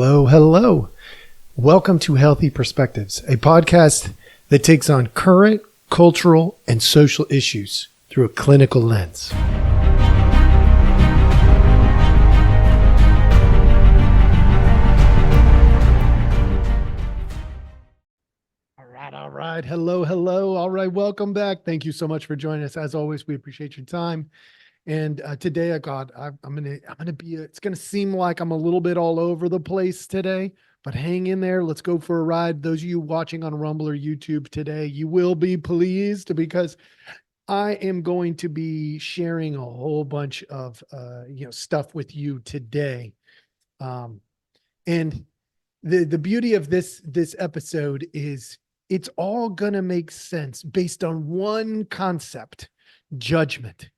Hello, hello. Welcome to Healthy Perspectives, a podcast that takes on current, cultural, and social issues through a clinical lens. All right. Hello, hello. All right. Welcome back. Thank you so much for joining us. As always, we appreciate your time. And today, I'm gonna be. It's gonna seem like I'm a little bit all over the place today, but hang in there. Let's go for a ride. Those of you watching on Rumble or YouTube today, you will be pleased because I am going to be sharing a whole bunch of stuff with you today. And the beauty of this episode is it's all gonna make sense based on one concept: judgment.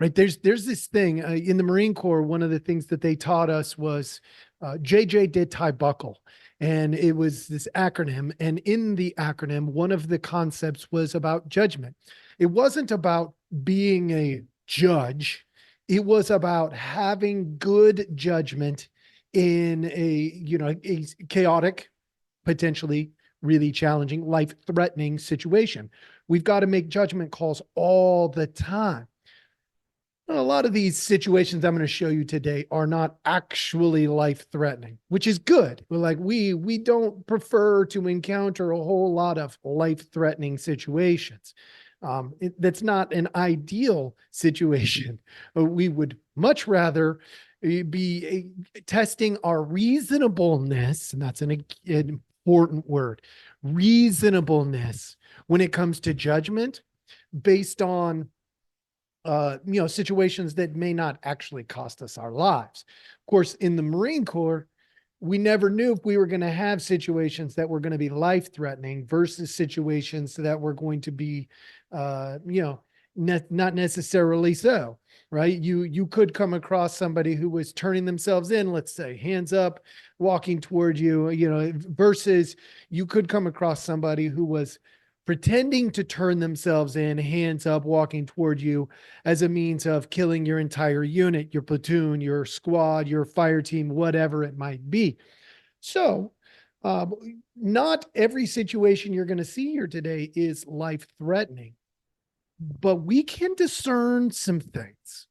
Right. There's this thing in the Marine Corps. One of the things that they taught us was JJ did tie buckle. And it was this acronym. And in the acronym, one of the concepts was about judgment. It wasn't about being a judge. It was about having good judgment in a chaotic, potentially really challenging, life-threatening situation. We've got to make judgment calls all the time. A lot of these situations I'm going to show you today are not actually life-threatening, which is good. We don't prefer to encounter a whole lot of life-threatening situations. That's not an ideal situation. We would much rather be testing our reasonableness, and that's an important word, reasonableness, when it comes to judgment based on situations that may not actually cost us our lives. Of course, in the Marine Corps, we never knew if we were going to have situations that were going to be life-threatening versus situations that were going to be, not necessarily so, right? You could come across somebody who was turning themselves in, let's say, hands up, walking toward you, versus you could come across somebody who was pretending to turn themselves in, hands up, walking toward you as a means of killing your entire unit, your platoon, your squad, your fire team, whatever it might be. So not every situation you're going to see here today is life-threatening, but we can discern some things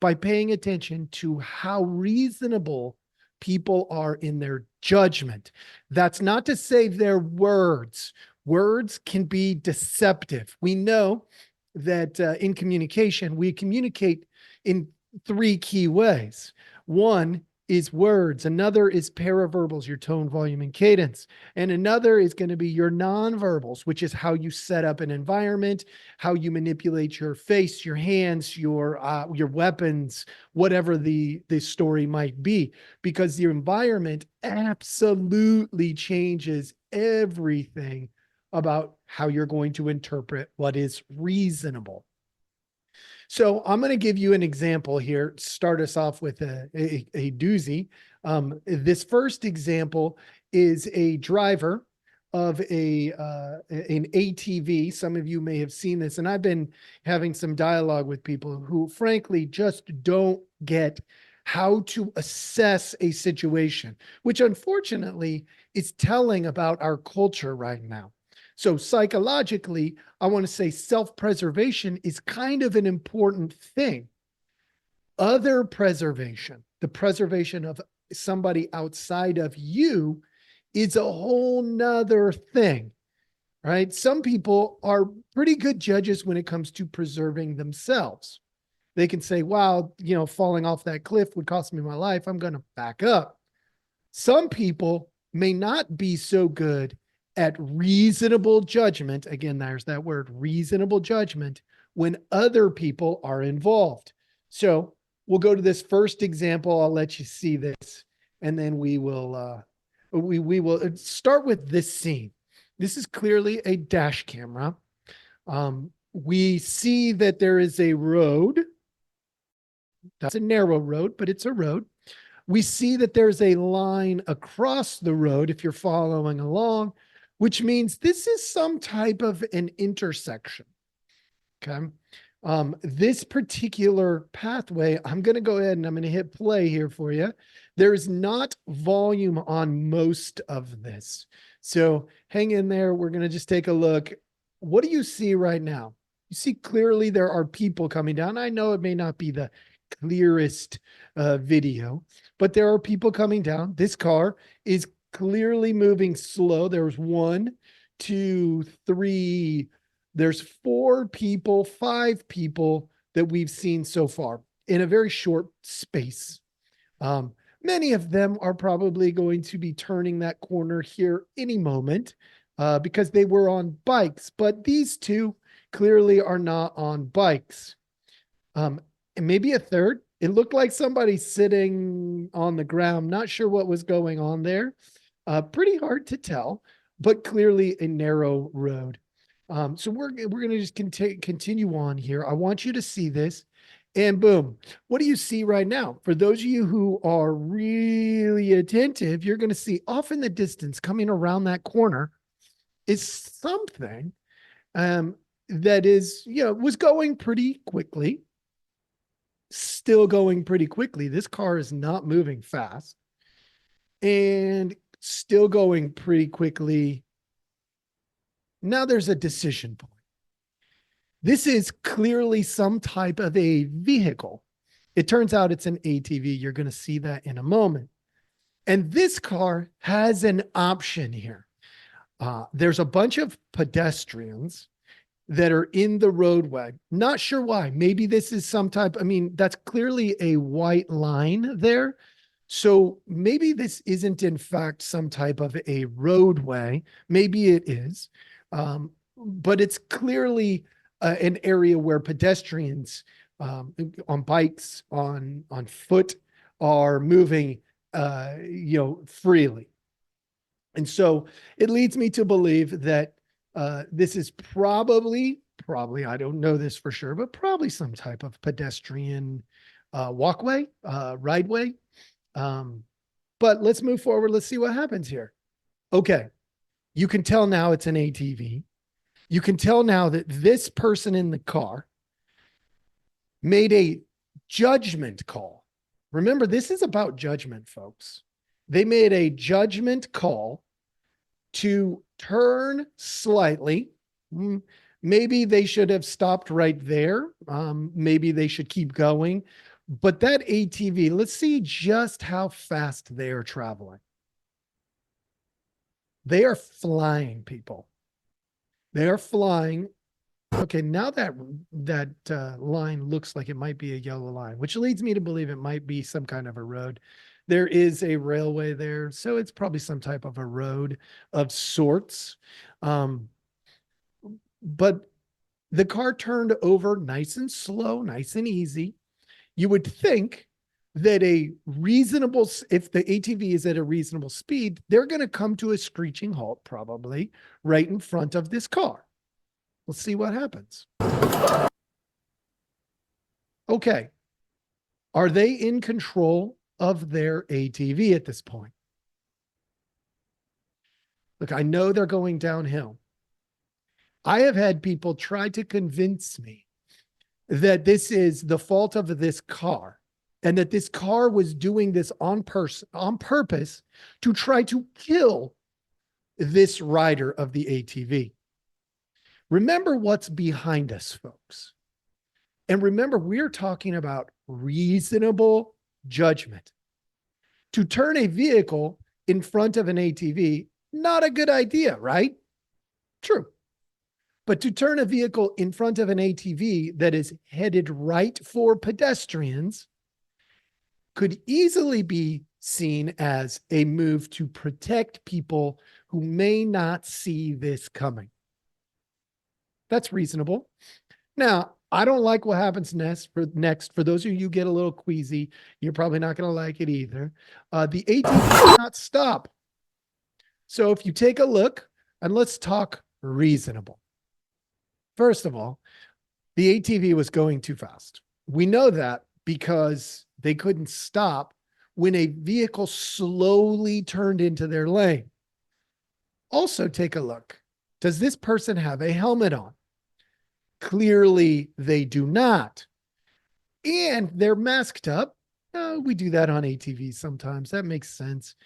by paying attention to how reasonable people are in their judgment. That's not to say their words. Words can be deceptive. We know that in communication, we communicate in three key ways. One is words. Another is paraverbals, your tone, volume, and cadence. And another is going to be your nonverbals, which is how you set up an environment, how you manipulate your face, your hands, your weapons, whatever the story might be, because the environment absolutely changes everything about how you're going to interpret what is reasonable. So I'm going to give you an example here, start us off with a doozy. This first example is a driver of an ATV. Some of you may have seen this, and I've been having some dialogue with people who frankly just don't get how to assess a situation, which unfortunately is telling about our culture right now. So psychologically, I want to say self-preservation is kind of an important thing. Other preservation, the preservation of somebody outside of you, is a whole nother thing, right? Some people are pretty good judges when it comes to preserving themselves. They can say, wow, falling off that cliff would cost me my life. I'm going to back up. Some people may not be so good at reasonable judgment. Again, there's that word, reasonable judgment, when other people are involved. So we'll go to this first example. I'll let you see this, and then we will start with this scene. This is clearly a dash camera. We see that there is a road. That's a narrow road, but it's a road. We see that there's a line across the road, if you're following along, which means this is some type of an intersection. Okay. This particular pathway, I'm going to go ahead and I'm going to hit play here for you. There's not volume on most of this. So hang in there. We're going to just take a look. What do you see right now? You see clearly there are people coming down. I know it may not be the clearest video, but there are people coming down. This car is clearly moving slow. There's 1, 2, 3, there's 4 people, 5 people that we've seen so far in a very short space. Many of them are probably going to be turning that corner here any moment because they were on bikes, but these 2 clearly are not on bikes. And maybe a third. It looked like somebody sitting on the ground. Not sure what was going on there. Pretty hard to tell, but clearly a narrow road. So we're going to just continue on here. I want you to see this. And boom, what do you see right now? For those of you who are really attentive, you're going to see off in the distance coming around that corner is something that is, was going pretty quickly. Still going pretty quickly. This car is not moving fast and still going pretty quickly. Now there's a decision point. This is clearly some type of a vehicle. It turns out it's an ATV. You're going to see that in a moment. And this car has an option here. There's a bunch of pedestrians that are in the roadway. Not sure why. Maybe this is some type, that's clearly a white line there. So maybe this isn't in fact some type of a roadway. Maybe it is. But it's clearly an area where pedestrians on bikes, on foot are moving, freely. And so it leads me to believe that this is probably, I don't know this for sure, but probably some type of pedestrian walkway, rideway. But let's move forward. Let's see what happens here. Okay. You can tell now it's an ATV. You can tell now that this person in the car made a judgment call. Remember, this is about judgment, folks. They made a judgment call to turn slightly. Maybe they should have stopped right there. Maybe they should keep going. But that ATV, let's see just how fast they are traveling. They are flying, people. They are flying. Okay, now that line looks like it might be a yellow line, which leads me to believe it might be some kind of a road. There is a railway there, so it's probably some type of a road of sorts. But the car turned over nice and slow, nice and easy. You would think that if the ATV is at a reasonable speed, they're going to come to a screeching halt, probably right in front of this car. Let's see what happens. Okay. Are they in control of their ATV at this point? Look, I know they're going downhill. I have had people try to convince me that this is the fault of this car and that this car was doing this on purpose to try to kill this rider of the ATV. Remember what's behind us, folks. And remember, we're talking about reasonable judgment. To turn a vehicle in front of an ATV, not a good idea, right? True. But to turn a vehicle in front of an ATV that is headed right for pedestrians could easily be seen as a move to protect people who may not see this coming. That's reasonable. Now, I don't like what happens next. For those of you who get a little queasy, you're probably not going to like it either. The ATV did not stop. So if you take a look, and let's talk reasonable. First of all, the ATV was going too fast. We know that because they couldn't stop when a vehicle slowly turned into their lane. Also, take a look. Does this person have a helmet on? Clearly, they do not. And they're masked up. We do that on ATVs sometimes. That makes sense.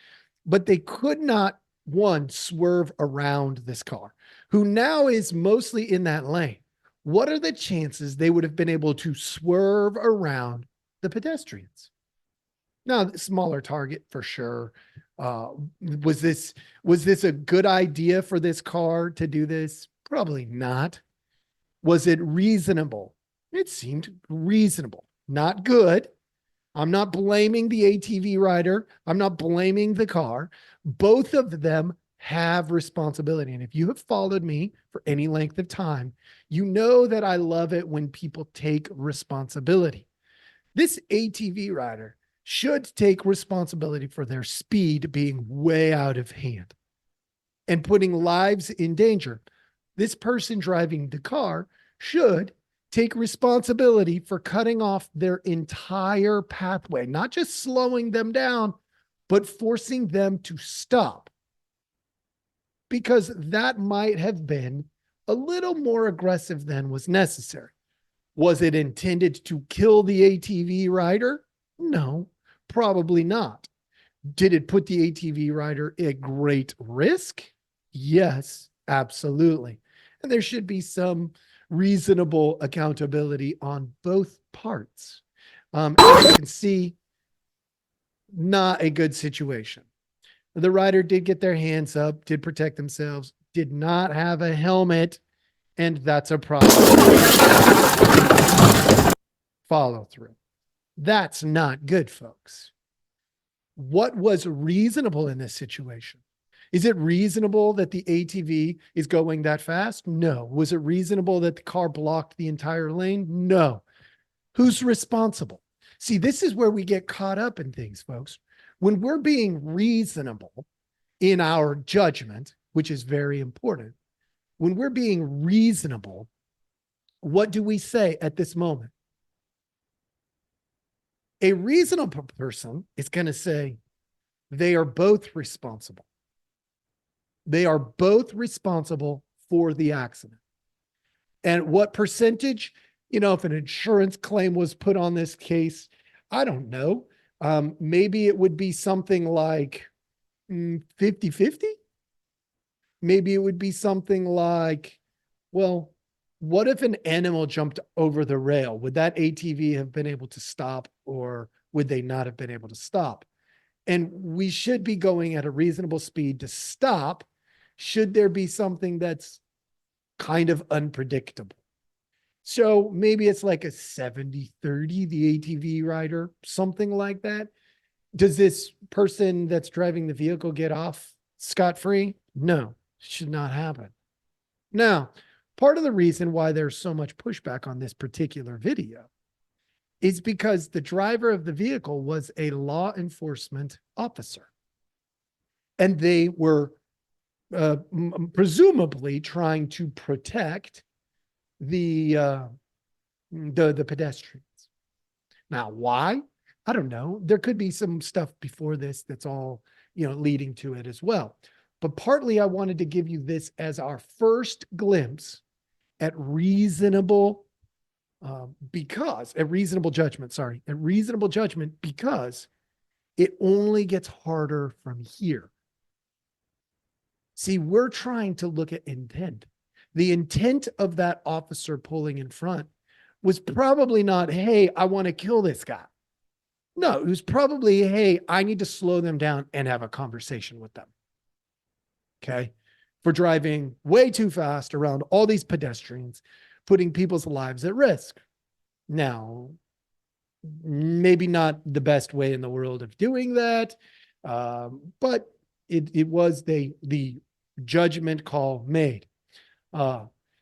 But they could not, one, swerve around this car, who now is mostly in that lane. What are the chances they would have been able to swerve around the pedestrians? Now, smaller target for sure. Was this a good idea for this car to do this? Probably not. Was it reasonable? It seemed reasonable, not good. I'm not blaming the ATV rider. I'm not blaming the car. Both of them have responsibility. And if you have followed me for any length of time, you know that I love it when people take responsibility. This ATV rider should take responsibility for their speed being way out of hand and putting lives in danger. This person driving the car should take responsibility for cutting off their entire pathway, not just slowing them down, but forcing them to stop. Because that might have been a little more aggressive than was necessary. Was it intended to kill the ATV rider? No, probably not. Did it put the ATV rider at great risk? Yes, absolutely. And there should be some reasonable accountability on both parts. As you can see, not a good situation. The rider did get their hands up, did protect themselves, did not have a helmet, and that's a problem. Follow through. That's not good, folks. What was reasonable in this situation? Is it reasonable that the ATV is going that fast? No. Was it reasonable that the car blocked the entire lane? No. Who's responsible? See, this is where we get caught up in things, folks. When we're being reasonable in our judgment, which is very important, when we're being reasonable, what do we say at this moment? A reasonable person is going to say they are both responsible. They are both responsible for the accident. And what percentage, if an insurance claim was put on this case, I don't know. Maybe it would be something like 50-50. Maybe it would be something like, well, what if an animal jumped over the rail? Would that ATV have been able to stop, or would they not have been able to stop? And we should be going at a reasonable speed to stop should there be something that's kind of unpredictable. So maybe it's like a 70-30, the ATV rider, something like that. Does this person that's driving the vehicle get off scot-free? No, should not happen. Now, part of the reason why there's so much pushback on this particular video is because the driver of the vehicle was a law enforcement officer. And they were presumably trying to protect the pedestrians. Now, why? I don't know. There could be some stuff before this that's all, leading to it as well. But partly I wanted to give you this as our first glimpse at reasonable judgment, because it only gets harder from here. See, we're trying to look at intent. The intent of that officer pulling in front was probably not, hey, I want to kill this guy. No, it was probably, hey, I need to slow them down and have a conversation with them. Okay. For driving way too fast around all these pedestrians, putting people's lives at risk. Now, maybe not the best way in the world of doing that, but it was the judgment call made.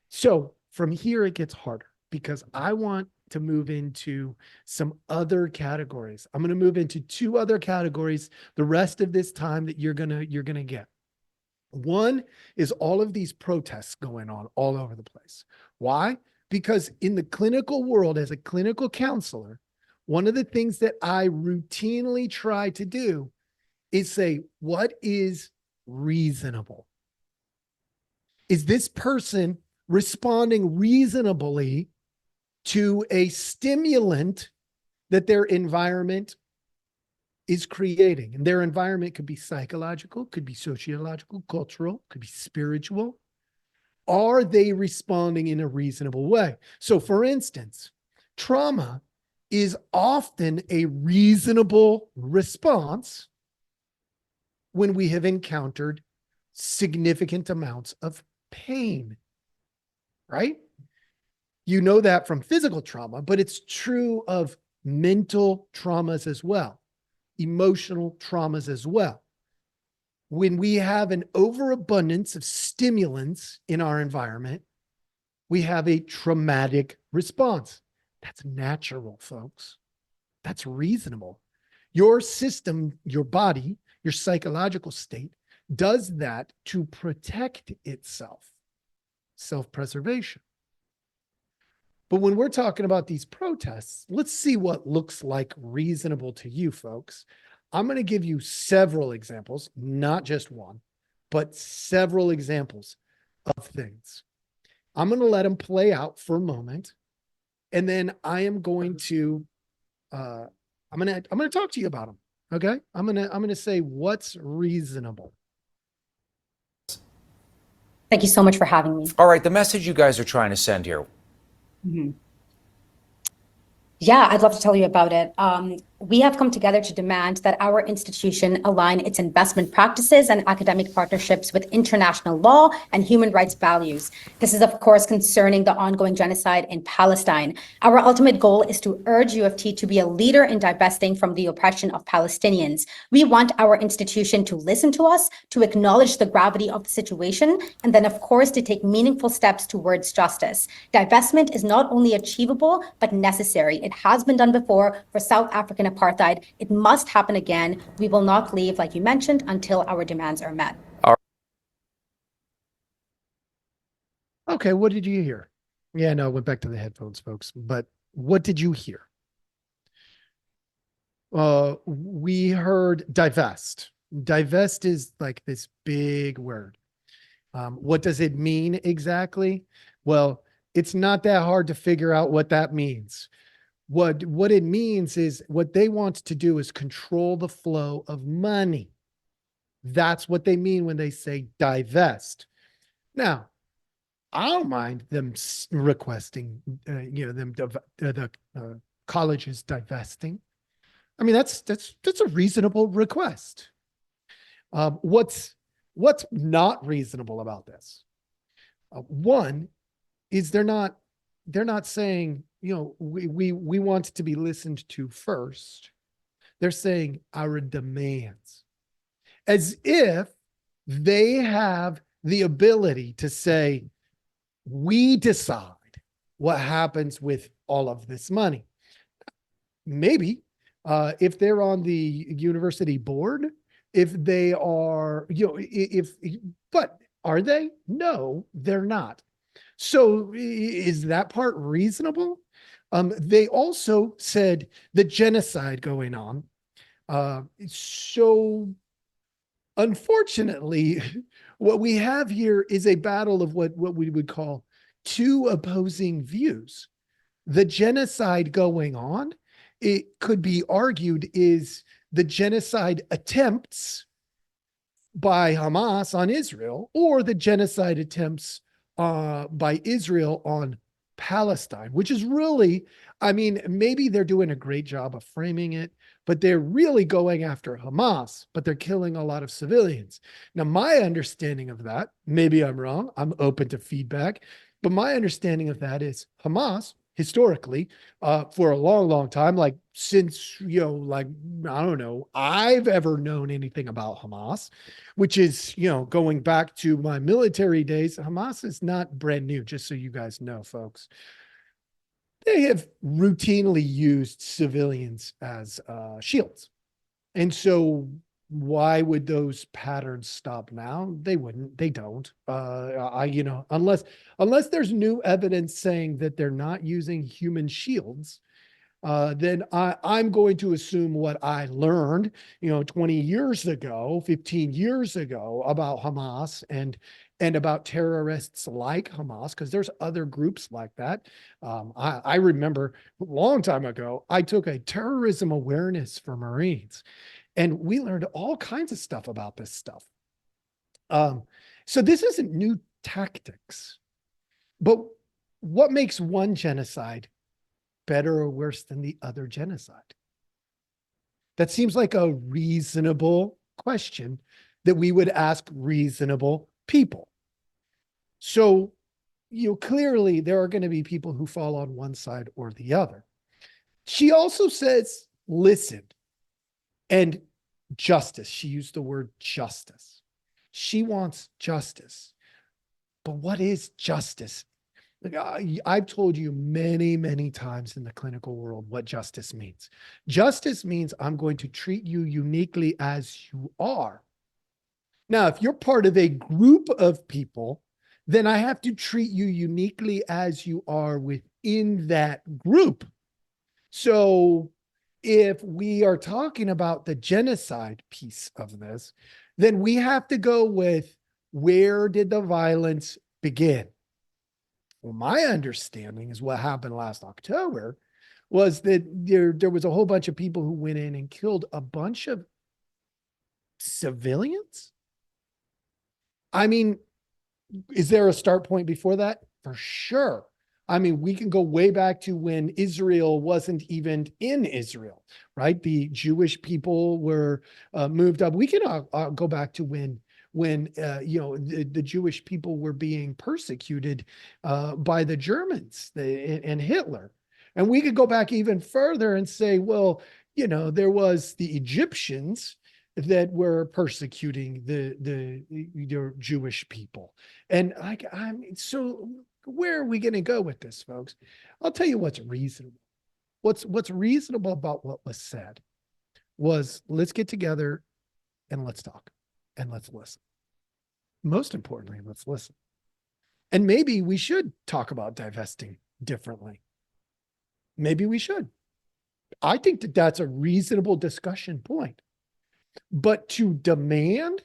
So from here, it gets harder because I want to move into some other categories. I'm going to move into two other categories the rest of this time that you're going to get. One is all of these protests going on all over the place. Why? Because in the clinical world, as a clinical counselor, one of the things that I routinely try to do is say, what is reasonable? Is this person responding reasonably to a stimulant that their environment is creating. And their environment could be psychological, could be sociological, cultural, could be spiritual. Are they responding in a reasonable way? So, for instance, trauma is often a reasonable response when we have encountered significant amounts of pain, right? You know that from physical trauma, but it's true of mental traumas as well, emotional traumas as well. When we have an overabundance of stimulants in our environment, we have a traumatic response. That's natural, folks. That's reasonable. Your system, your body, your psychological state does that to protect itself, self-preservation. But when we're talking about these protests, let's see what looks like reasonable to you folks. I'm going to give you several examples, not just one, but several examples of things. I'm going to let them play out for a moment, and then I am going to I'm going to talk to you about them. Okay? I'm going to say what's reasonable. Thank you so much for having me. All right, the message you guys are trying to send here. Yeah, I'd love to tell you about it. We have come together to demand that our institution align its investment practices and academic partnerships with international law and human rights values. This is, of course, concerning the ongoing genocide in Palestine. Our ultimate goal is to urge UFT to be a leader in divesting from the oppression of Palestinians. We want our institution to listen to us, to acknowledge the gravity of the situation, and then, of course, to take meaningful steps towards justice. Divestment is not only achievable, but necessary. It has been done before for South African apartheid. It must happen again. We will not leave, like you mentioned, until our demands are met. Okay, what did you hear? Yeah, no, I went back to the headphones, folks. But what did you hear? We heard divest. Divest is like this big word. What does it mean exactly? Well, it's not that hard to figure out what that means. What it means is what they want to do is control the flow of money. That's what they mean when they say divest. Now, I don't mind them requesting, the colleges divesting. I mean, that's a reasonable request. What's not reasonable about this? One is they're not saying, we want to be listened to first. They're saying our demands, as if they have the ability to say, we decide what happens with all of this money. Maybe if they're on the university board, if they are, but are they? No, they're not. So is that part reasonable? They also said the genocide going on. So unfortunately, what we have here is a battle of what we would call two opposing views. The genocide going on, it could be argued, is the genocide attempts by Hamas on Israel, or the genocide attempts by Israel on Palestine, which is really, I mean, maybe they're doing a great job of framing it, but they're really going after Hamas, but they're killing a lot of civilians. Now, my understanding of that, maybe I'm wrong, I'm open to feedback, but my understanding of that is Hamas, historically, for a long, long time, like since, I don't know, I've ever known anything about Hamas, which is, going back to my military days. Hamas is not brand new, just so you guys know, folks. They have routinely used civilians as shields. And so why would those patterns stop now? They wouldn't. They don't. Unless there's new evidence saying that they're not using human shields, then I'm going to assume what I learned, 20 years ago, 15 years ago about Hamas and about terrorists like Hamas, because there's other groups like that. I remember a long time ago, I took a terrorism awareness for Marines, and we learned all kinds of stuff about this stuff. So this isn't new tactics, but what makes one genocide better or worse than the other genocide? That seems like a reasonable question that we would ask reasonable people. So, clearly there are going to be people who fall on one side or the other. She also says, listen, and justice. She used the word justice. She wants justice. But what is justice? Like, I've told you many, many times in the clinical world what justice means. Justice means I'm going to treat you uniquely as you are. Now, if you're part of a group of people, then I have to treat you uniquely as you are within that group. So if we are talking about the genocide piece of this, then we have to go with, where did the violence begin? Well, my understanding is what happened last October was that there was a whole bunch of people who went in and killed a bunch of civilians. I mean, is there a start point before that? For sure. I mean, we can go way back to when Israel wasn't even in Israel, right? The Jewish people were moved up. We can go back to when the Jewish people were being persecuted by the Germans and Hitler. And we could go back even further and say, well, there was the Egyptians that were persecuting the Jewish people. And so where are we going to go with this, folks? I'll tell you what's reasonable. What's reasonable about what was said was, let's get together and let's talk and let's listen. Most importantly, let's listen. And maybe we should talk about divesting differently. Maybe we should. I think that that's a reasonable discussion point. But to demand,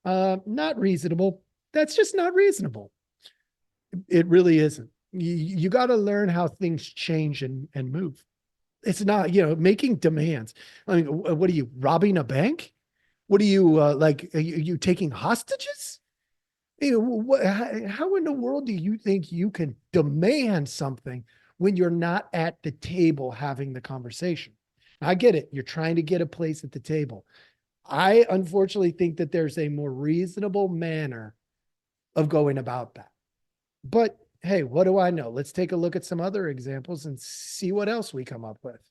not reasonable, that's just not reasonable. It really isn't. You got to learn how things change and move. It's not, making demands. I mean, what are you, robbing a bank? What are you, are you taking hostages? How in the world do you think you can demand something when you're not at the table having the conversation? I get it. You're trying to get a place at the table. I unfortunately think that there's a more reasonable manner of going about that. But hey, what do I know? Let's take a look at some other examples and see what else we come up with.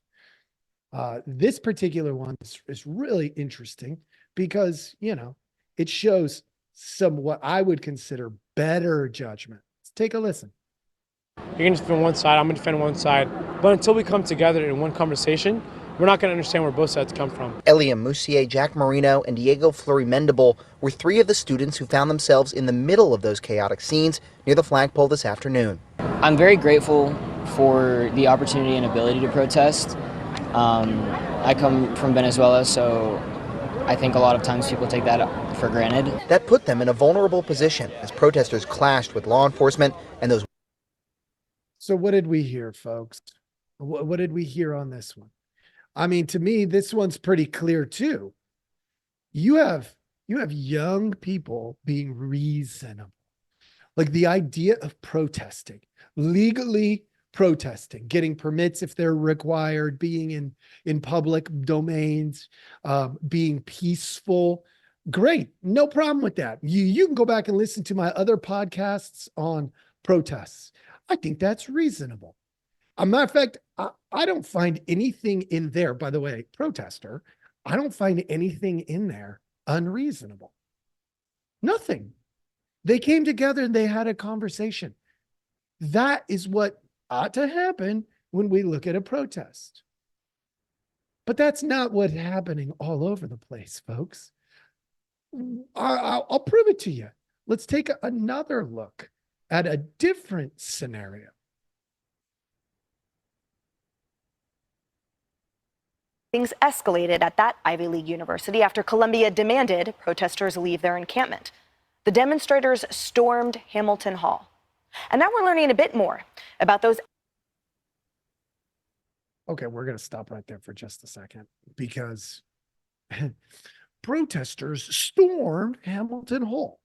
This particular one is really interesting because, it shows some what I would consider better judgment. Let's take a listen. You're going to defend one side, I'm going to defend one side. But until we come together in one conversation, we're not going to understand where both sides come from. Eliam Moussier, Jack Marino, and Diego Fleury-Mendable were three of the students who found themselves in the middle of those chaotic scenes near the flagpole this afternoon. I'm very grateful for the opportunity and ability to protest. I come from Venezuela, so I think a lot of times people take that for granted. That put them in a vulnerable position as protesters clashed with law enforcement and those. So what did we hear, folks? What did we hear on this one? I mean, to me, this one's pretty clear too. You have young people being reasonable. Like the idea of protesting, legally protesting, getting permits if they're required, being in public domains, being peaceful. Great. No problem with that. You can go back and listen to my other podcasts on protests. I think that's reasonable. As a matter of fact, I don't find anything in there, by the way, protester, I don't find anything in there unreasonable. Nothing. They came together and they had a conversation. That is what ought to happen when we look at a protest. But that's not what's happening all over the place, folks. I'll prove it to you. Let's take another look at a different scenario. Things escalated at that Ivy League university after Columbia demanded protesters leave their encampment. The demonstrators stormed Hamilton Hall. And now we're learning a bit more about those. Okay, we're going to stop right there for just a second because protesters stormed Hamilton Hall.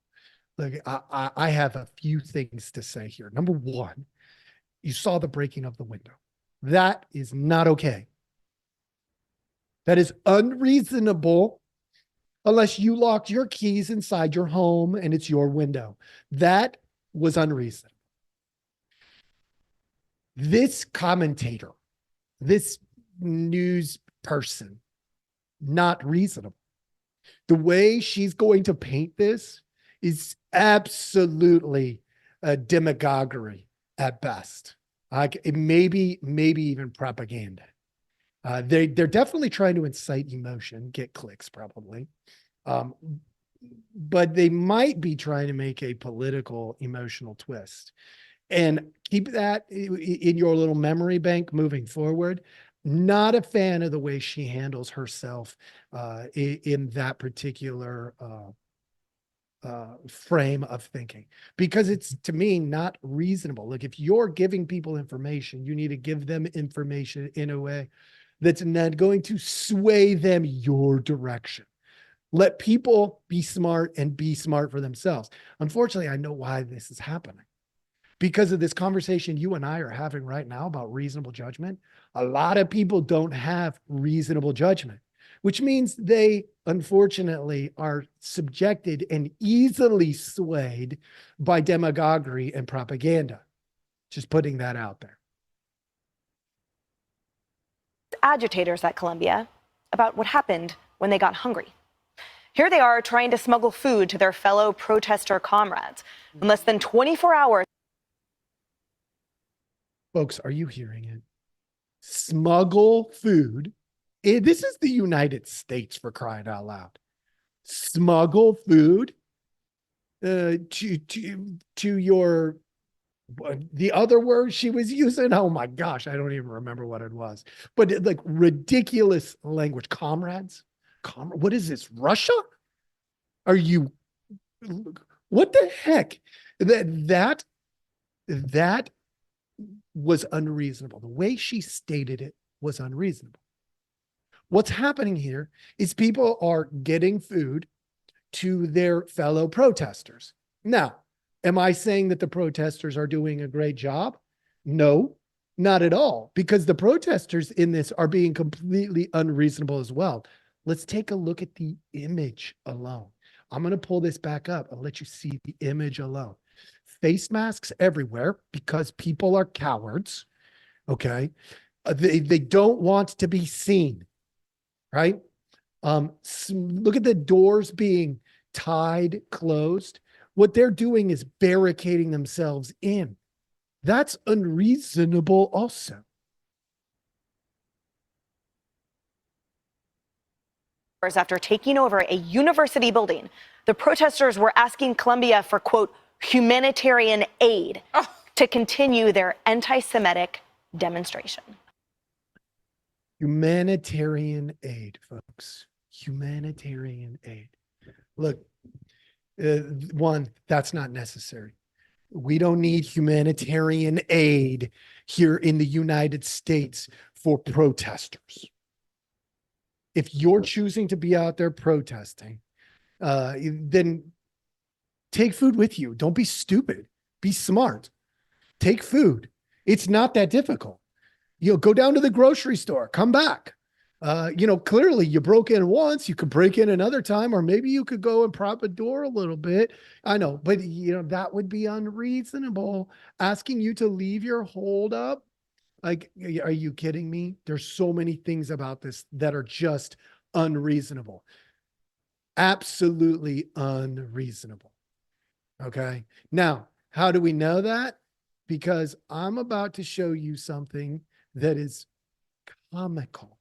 Look, I have a few things to say here. Number one, you saw the breaking of the window. That is not okay. That is unreasonable unless you locked your keys inside your home and it's your window. That was unreasonable. This commentator, this news person, not reasonable. The way she's going to paint this is absolutely a demagoguery at best. It maybe even propaganda. They're definitely trying to incite emotion, get clicks probably. But they might be trying to make a political emotional twist. And keep that in your little memory bank moving forward. Not a fan of the way she handles herself in that particular frame of thinking, because it's, to me, not reasonable. Like, if you're giving people information, you need to give them information in a way that's not going to sway them your direction. Let people be smart and be smart for themselves. Unfortunately, I know why this is happening. Because of this conversation you and I are having right now about reasonable judgment, a lot of people don't have reasonable judgment, which means they, unfortunately, are subjected and easily swayed by demagoguery and propaganda. Just putting that out there. Agitators at Columbia about what happened when they got hungry. Here they are trying to smuggle food to their fellow protester comrades. In less than 24 hours. Folks, are you hearing it? Smuggle food. This is the United States, for crying out loud. Smuggle food to your, the other word she was using. Oh my gosh, I don't even remember what it was. But like ridiculous language. Comrades? What is this? Russia? Are you? What the heck? That was unreasonable. The way she stated it was unreasonable. What's happening here is people are getting food to their fellow protesters. Now, am I saying that the protesters are doing a great job? No, not at all, because the protesters in this are being completely unreasonable as well. Let's take a look at the image alone. I'm going to pull this back up and let you see the image alone. Face masks everywhere because people are cowards. Okay. They don't want to be seen. Right. Look at the doors being tied, closed. What they're doing is barricading themselves in. That's unreasonable also. After taking over a university building, the protesters were asking Columbia for, quote, humanitarian aid to continue their anti-Semitic demonstration. Humanitarian aid, folks. Humanitarian aid. Look, one, that's not necessary. We don't need humanitarian aid here in the United States for protesters. If you're choosing to be out there protesting, then take food with you. Don't be stupid. Be smart. Take food. It's not that difficult. Go down to the grocery store, come back. Clearly you broke in once, you could break in another time, or maybe you could go and prop a door a little bit. I know, but that would be unreasonable. Asking you to leave your hold up. Like, are you kidding me? There's so many things about this that are just unreasonable. Absolutely unreasonable. Okay. Now, how do we know that? Because I'm about to show you something that is comical.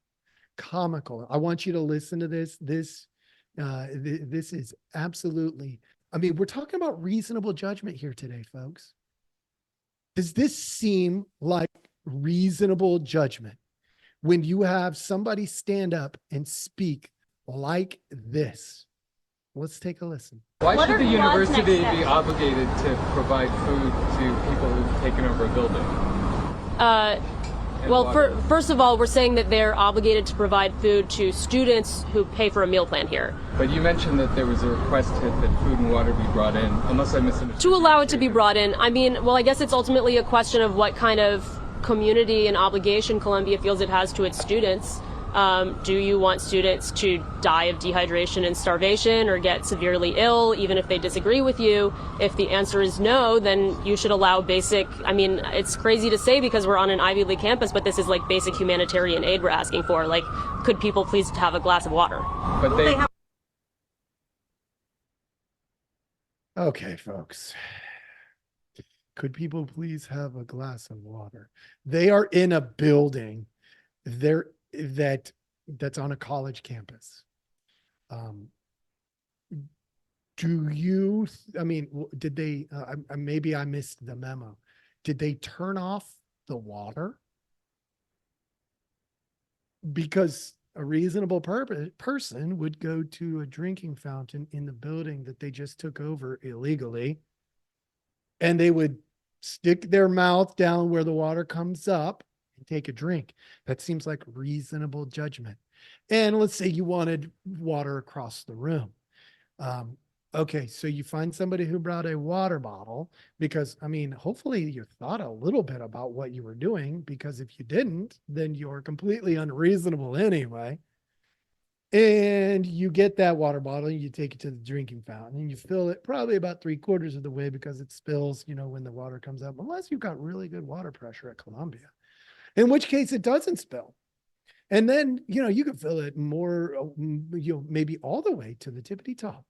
I want you to listen to this. This is absolutely, we're talking about reasonable judgment here today, folks. Does this seem like reasonable judgment when you have somebody stand up and speak like this. Let's take a listen. Why should the university be obligated to provide food to people who've taken over a building? First of all, we're saying that they're obligated to provide food to students who pay for a meal plan here. But you mentioned that there was a request that food and water be brought in, unless I misunderstood. To allow it to be brought in. I mean, well, I guess it's ultimately a question of what kind of community and obligation Columbia feels it has to its students. Do you want students to die of dehydration and starvation or get severely ill, even if they disagree with you? If the answer is no, then you should allow basic, I mean, it's crazy to say because we're on an Ivy League campus, but this is like basic humanitarian aid we're asking for. Like, could people please have a glass of water? But they Okay, folks. Could people please have a glass of water? They are in a building that's on a college campus. Did they, maybe I missed the memo. Did they turn off the water? Because a reasonable person would go to a drinking fountain in the building that they just took over illegally, and they would stick their mouth down where the water comes up and take a drink. That seems like reasonable judgment. And let's say you wanted water across the room. Okay, so you find somebody who brought a water bottle because, I mean, hopefully you thought a little bit about what you were doing, because if you didn't, then you're completely unreasonable anyway. And you get that water bottle, you take it to the drinking fountain and you fill it probably about 3/4 of the way because it spills, when the water comes up, unless you've got really good water pressure at Columbia, in which case it doesn't spill. And then, you can fill it more, maybe all the way to the tippity top.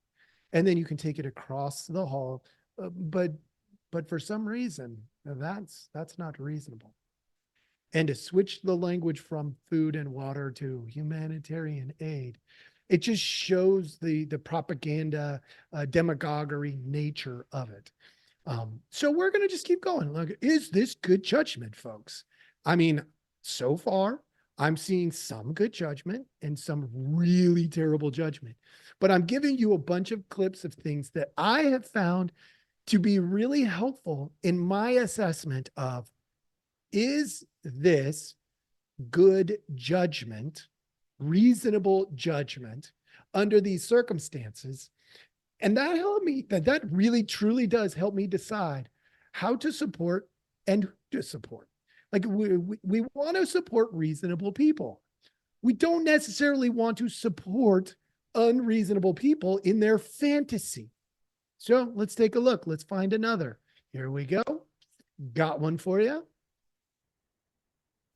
And then you can take it across the hall. But for some reason, that's not reasonable. And to switch the language from food and water to humanitarian aid, it just shows the propaganda, demagoguery nature of it. So we're going to just keep going. Look, is this good judgment, folks? I mean, so far, I'm seeing some good judgment and some really terrible judgment. But I'm giving you a bunch of clips of things that I have found to be really helpful in my assessment of, is this good judgment, reasonable judgment under these circumstances? And that helped me, that really truly does help me decide how to support and who to support. Like we want to support reasonable people. We don't necessarily want to support unreasonable people in their fantasy. So let's take a look. Let's find another. Here we go. Got one for you.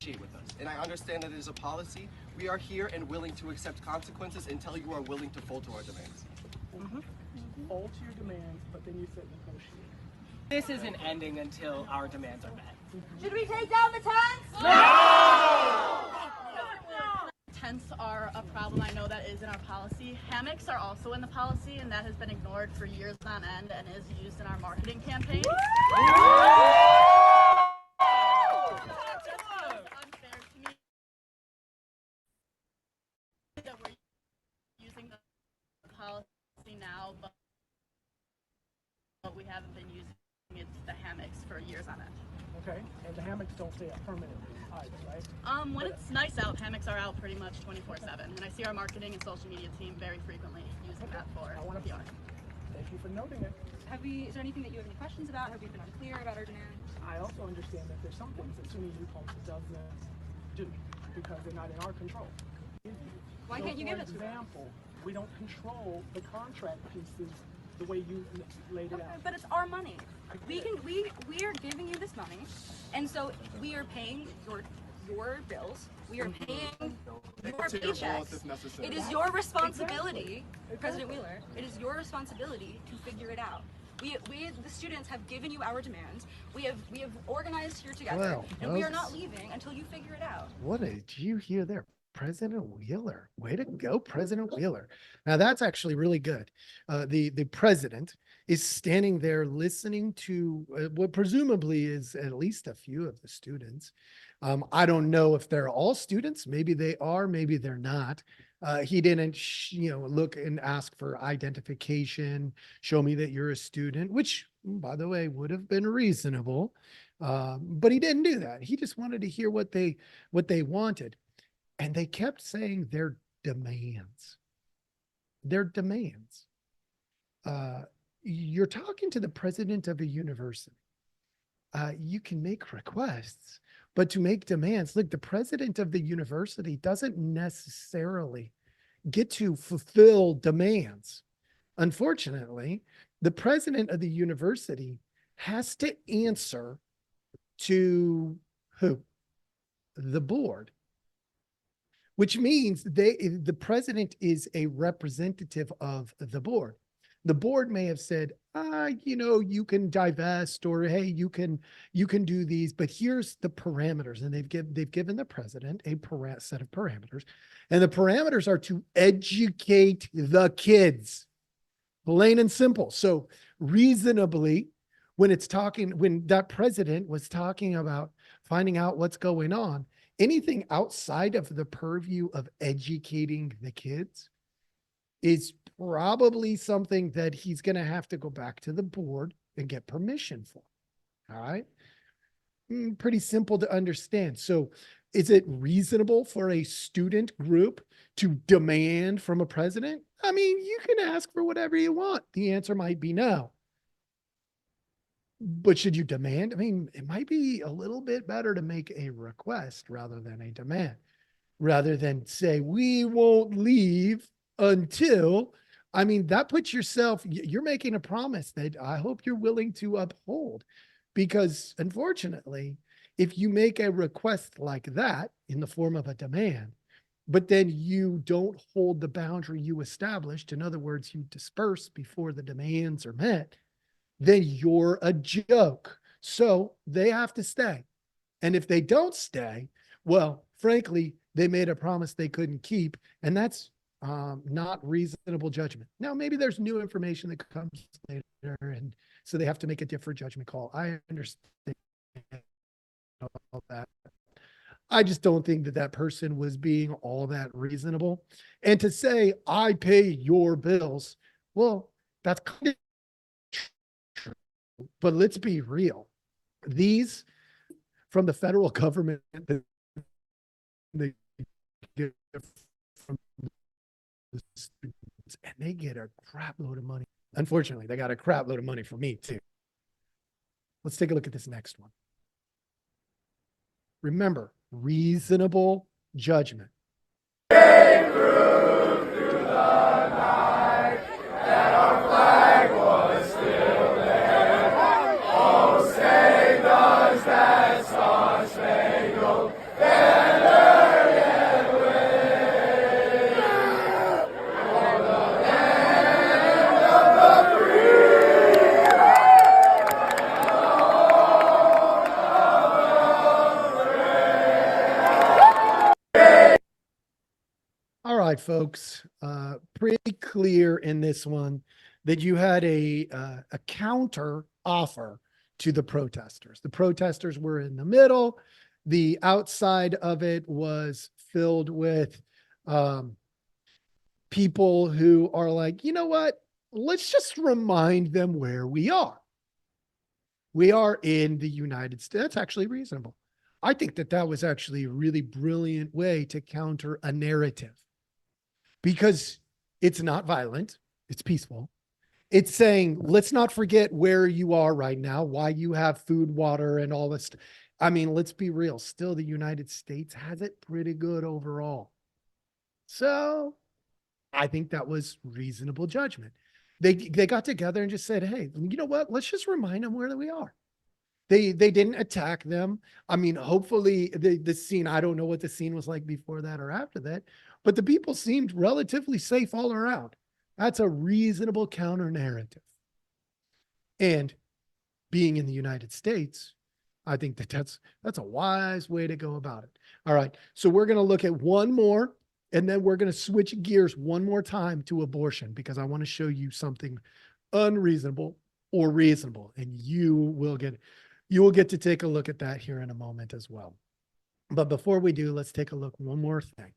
With us. And I understand that it is a policy. We are here and willing to accept consequences until you are willing to fold to our demands. Fold to your demands, but then you said negotiate. This isn't ending until our demands are met. Should we take down the tents? No! Tents are a problem. I know that is in our policy. Hammocks are also in the policy, and that has been ignored for years on end and is used in our marketing campaign. Unfair to me that we're using the policy now, but we haven't been using the hammocks for years on end. Okay, and the hammocks don't stay up permanently either, right? When it's nice out, hammocks are out pretty much 24/7, and I see our marketing and social media team very frequently using that for PR. Thank you for noting it. Is there anything that you have any questions about? Have we been unclear about our demands? I also understand that there's some things that SUNY Youth Homes doesn't do because they're not in our control. Why can't you give it to them? For example, we don't control the contract pieces the way you laid it out. But it's our money. We are giving you this money, and so we are paying your bills. We are paying your paychecks. It is your responsibility, President Wheeler. It is your responsibility to figure it out. We the students have given you our demands. We have organized here together, and we are not leaving until you figure it out. What did you hear there? President Wheeler. Way to go, President Wheeler. Now that's actually really good. The president is standing there listening to what presumably is at least a few of the students. I don't know if they're all students. Maybe they are, maybe they're not. He didn't, look and ask for identification, show me that you're a student, which, by the way, would have been reasonable. But he didn't do that. He just wanted to hear what they wanted. And they kept saying their demands. Their demands. You're talking to the president of a university. You can make requests, but to make demands, look, the president of the university doesn't necessarily get to fulfill demands. Unfortunately, the president of the university has to answer to who? The board. Which means the president is a representative of the board. The board may have said, you can divest, or hey, you can do these, but here's the parameters. And they've given the president a set of parameters, and the parameters are to educate the kids, plain and simple. So reasonably, when that president was talking about finding out what's going on, anything outside of the purview of educating the kids is probably something that he's going to have to go back to the board and get permission for. All right. Pretty simple to understand. So is it reasonable for a student group to demand from a president? I mean, you can ask for whatever you want. The answer might be no. But should you demand? I mean, it might be a little bit better to make a request rather than a demand, rather than say, we won't leave until, I mean, that puts yourself, you're making a promise that I hope you're willing to uphold, because unfortunately, if you make a request like that in the form of a demand, but then you don't hold the boundary you established, in other words, you disperse before the demands are met, then you're a joke. So they have to stay. And if they don't stay, well, frankly, they made a promise they couldn't keep. And that's not reasonable judgment. Now, maybe there's new information that comes later, and so they have to make a different judgment call. I understand all that. I just don't think that person was being all that reasonable. And to say, I pay your bills, well, that's kind of true. But let's be real. These from the federal government, they get from the students, and they get a crap load of money. Unfortunately, they got a crap load of money from me too. Let's take a look at this next one. Remember, reasonable judgment. All right, folks, pretty clear in this one that you had a counter offer to the protesters. The protesters were in the middle. The outside of it was filled with people who are like, you know what? Let's just remind them where we are. We are in the United States. That's actually reasonable. I think that was actually a really brilliant way to counter a narrative, because it's not violent, it's peaceful. It's saying, let's not forget where you are right now, why you have food, water, and all this. I mean, let's be real. Still, the United States has it pretty good overall. So I think that was reasonable judgment. They got together and just said, hey, you know what? Let's just remind them where we are. They didn't attack them. I mean, hopefully the scene, I don't know what the scene was like before that or after that, but the people seemed relatively safe all around. That's a reasonable counter narrative. And being in the United States, I think that's a wise way to go about it. All right. So we're going to look at one more, and then we're going to switch gears one more time to abortion, because I want to show you something unreasonable or reasonable. And you will get to take a look at that here in a moment as well. But before we do, let's take a look one more thing.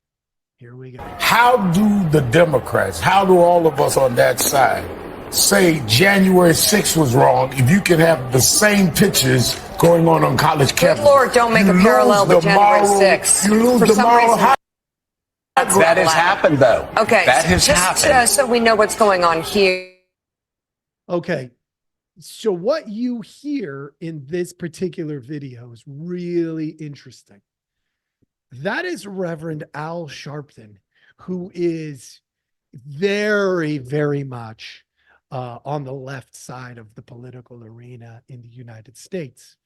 Here we go. How do the Democrats, how do all of us on that side say January 6th was wrong if you can have the same pictures going on college campuses? Lord, don't make a parallel with January 6th. You lose the moral high. That has happened, though. Okay, that has just happened. So we know what's going on here. Okay. So what you hear in this particular video is really interesting. That is Reverend Al Sharpton, who is very, very much on the left side of the political arena in the United States,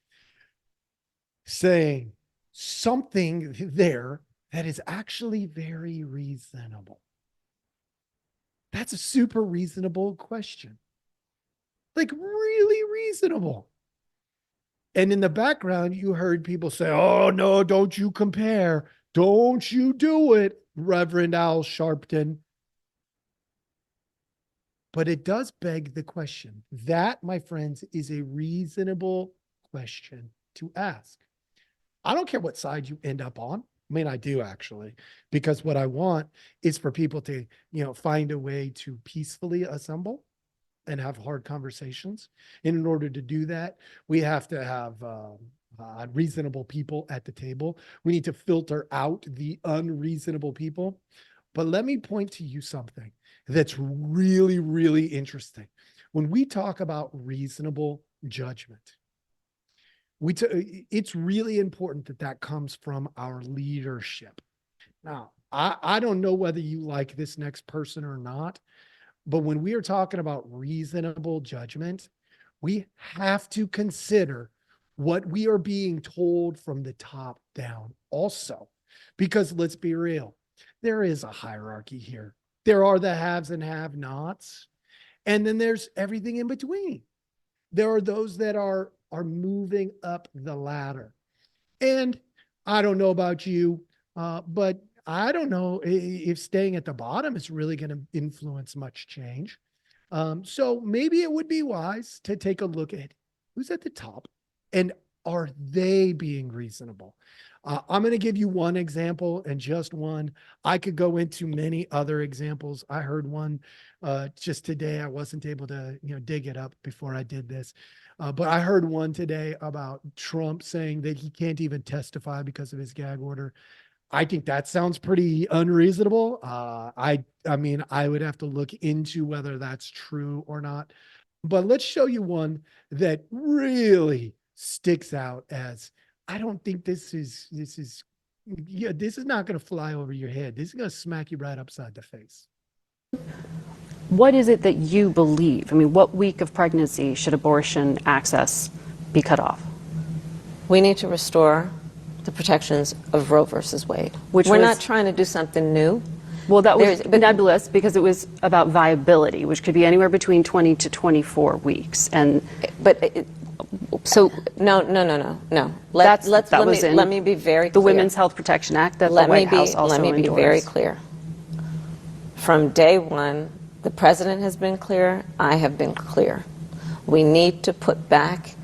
saying something there that is actually very reasonable. That's a super reasonable question. Like really reasonable. And in the background, you heard people say, oh, no, don't you compare. Don't you do it, Reverend Al Sharpton. But it does beg the question. That, my friends, is a reasonable question to ask. I don't care what side you end up on. I mean, I do actually, because what I want is for people to, find a way to peacefully assemble and have hard conversations. And in order to do that, we have to have reasonable people at the table. We need to filter out the unreasonable people. But let me point to you something that's really, really interesting. When we talk about reasonable judgment, it's really important that that comes from our leadership. Now, I don't know whether you like this next person or not, but when we are talking about reasonable judgment, we have to consider what we are being told from the top down also. Because let's be real, there is a hierarchy here. There are the haves and have-nots, and then there's everything in between. There are those that are moving up the ladder. And I don't know about you, but I don't know if staying at the bottom is really going to influence much change. So maybe it would be wise to take a look at who's at the top and are they being reasonable? I'm going to give you one example and just one. I could go into many other examples. I heard one just today. I wasn't able to dig it up before I did this. But I heard one today about Trump saying that he can't even testify because of his gag order. I think that sounds pretty unreasonable. I mean, I would have to look into whether that's true or not. But let's show you one that really sticks out as, I don't think this is not going to fly over your head. This is going to smack you right upside the face. What is it that you believe? I mean, what week of pregnancy should abortion access be cut off? We need to restore the protections of Roe versus Wade. We're not trying to do something new. Well, that was nebulous because it was about viability, which could be anywhere between 20 to 24 weeks. And so no. Let me be very clear. The Women's Health Protection Act that the White House also endorsed. Let me be very clear. From day one, the president has been clear. I have been clear. We need to put back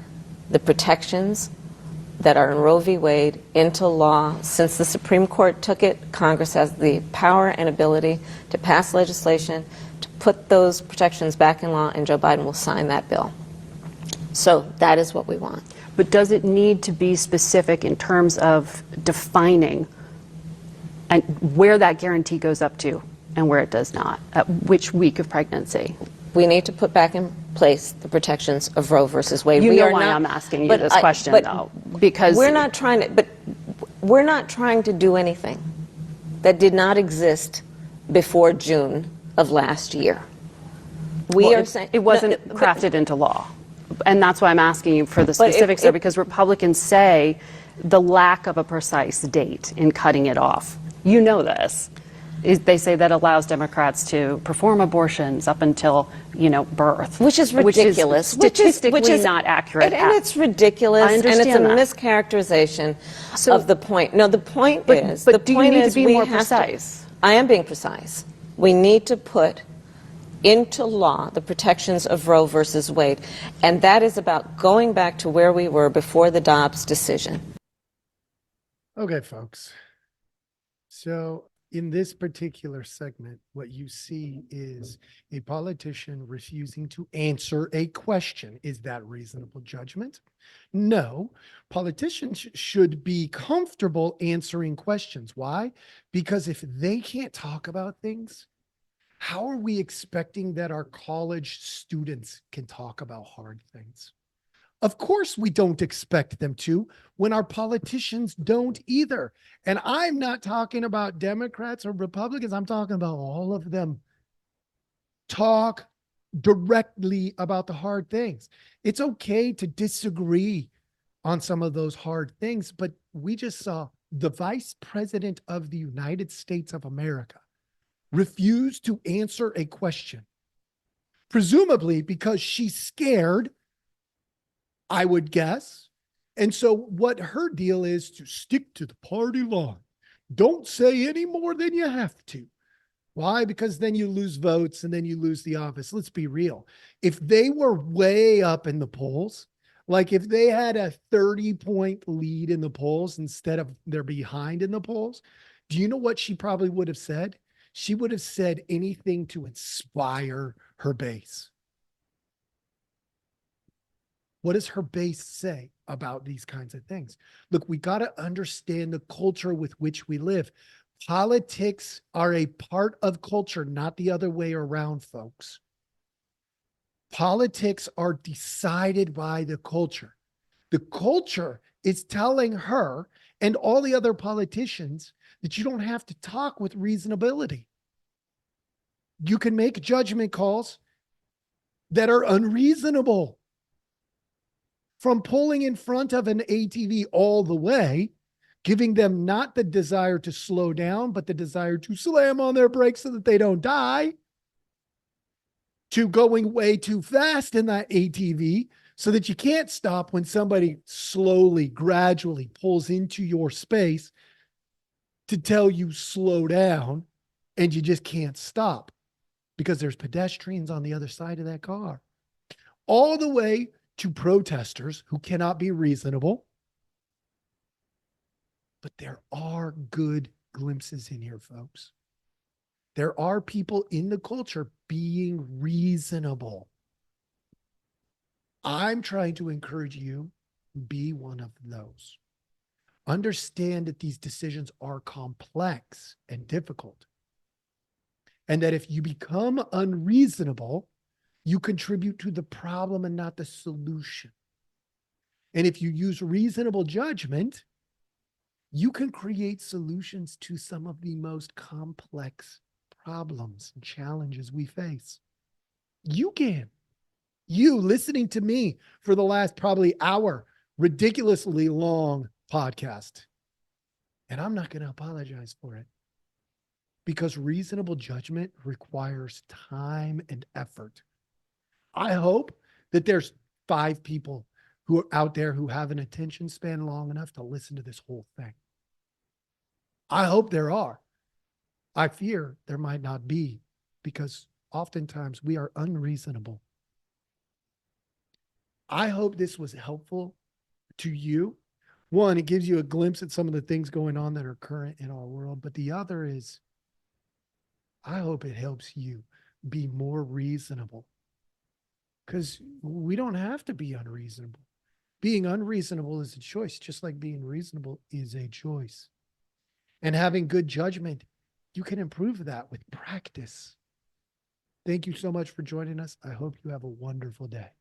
the protections that are in Roe v. Wade into law. Since the Supreme Court took it, Congress has the power and ability to pass legislation to put those protections back in law, and Joe Biden will sign that bill. So that is what we want. But does it need to be specific in terms of defining and where that guarantee goes up to and where it does not, at which week of pregnancy? We need to put back in place the protections of Roe versus Wade. You know why I'm asking you this question, though, because we're not trying to do anything that did not exist before June of last year. It wasn't crafted into law. And that's why I'm asking you for the specifics there, because Republicans say the lack of a precise date in cutting it off. You know this. They say that allows Democrats to perform abortions up until, birth. Which is ridiculous. Which is statistically not accurate. And it's ridiculous. And it's a mischaracterization of the point. No, the point is... But do you need to be more precise? I am being precise. We need to put into law the protections of Roe versus Wade. And that is about going back to where we were before the Dobbs decision. Okay, folks. So in this particular segment, what you see is a politician refusing to answer a question. Is that reasonable judgment? No. Politicians should be comfortable answering questions. Why? Because if they can't talk about things, how are we expecting that our college students can talk about hard things? Of course, we don't expect them to when our politicians don't either. And I'm not talking about Democrats or Republicans. I'm talking about all of them. Talk directly about the hard things. It's okay to disagree on some of those hard things, but we just saw the Vice President of the United States of America refuse to answer a question, presumably because she's scared, I would guess. And so what her deal is to stick to the party line. Don't say any more than you have to. Why? Because then you lose votes and then you lose the office. Let's be real. If they were way up in the polls, like if they had a 30-point lead in the polls instead of they're behind in the polls, do you know what she probably would have said? She would have said anything to inspire her base. What does her base say about these kinds of things? Look, we got to understand the culture with which we live. Politics are a part of culture, not the other way around, folks. Politics are decided by the culture. The culture is telling her and all the other politicians that you don't have to talk with reasonability. You can make judgment calls that are unreasonable. From pulling in front of an ATV all the way, giving them not the desire to slow down, but the desire to slam on their brakes so that they don't die, to going way too fast in that ATV so that you can't stop when somebody slowly, gradually pulls into your space to tell you slow down and you just can't stop because there's pedestrians on the other side of that car. All the way to protesters who cannot be reasonable. But there are good glimpses in here, folks. There are people in the culture being reasonable. I'm trying to encourage you, be one of those. Understand that these decisions are complex and difficult. And that if you become unreasonable, you contribute to the problem and not the solution. And if you use reasonable judgment, you can create solutions to some of the most complex problems and challenges we face. You can. You listening to me for the last probably hour, ridiculously long podcast. And I'm not going to apologize for it. Because reasonable judgment requires time and effort. I hope that there's 5 people who are out there who have an attention span long enough to listen to this whole thing. I hope there are. I fear there might not be because oftentimes we are unreasonable. I hope this was helpful to you. One, it gives you a glimpse at some of the things going on that are current in our world. But the other is, I hope it helps you be more reasonable. Because we don't have to be unreasonable. Being unreasonable is a choice, just like being reasonable is a choice. And having good judgment, you can improve that with practice. Thank you so much for joining us. I hope you have a wonderful day.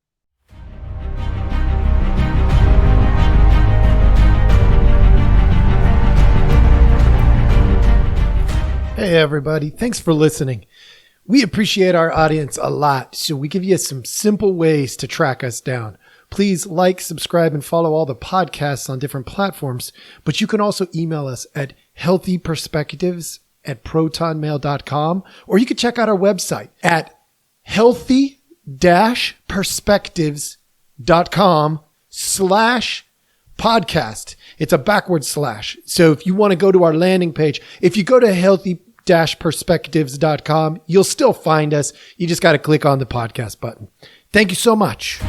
Hey, everybody. Thanks for listening. We appreciate our audience a lot, so we give you some simple ways to track us down. Please like, subscribe, and follow all the podcasts on different platforms, but you can also email us at healthyperspectives@protonmail.com, or you can check out our website at healthy-perspectives.com/podcast. It's a backward slash. So if you want to go to our landing page, if you go to healthy perspectives.com. You'll still find us. You just got to click on the podcast button. Thank you so much.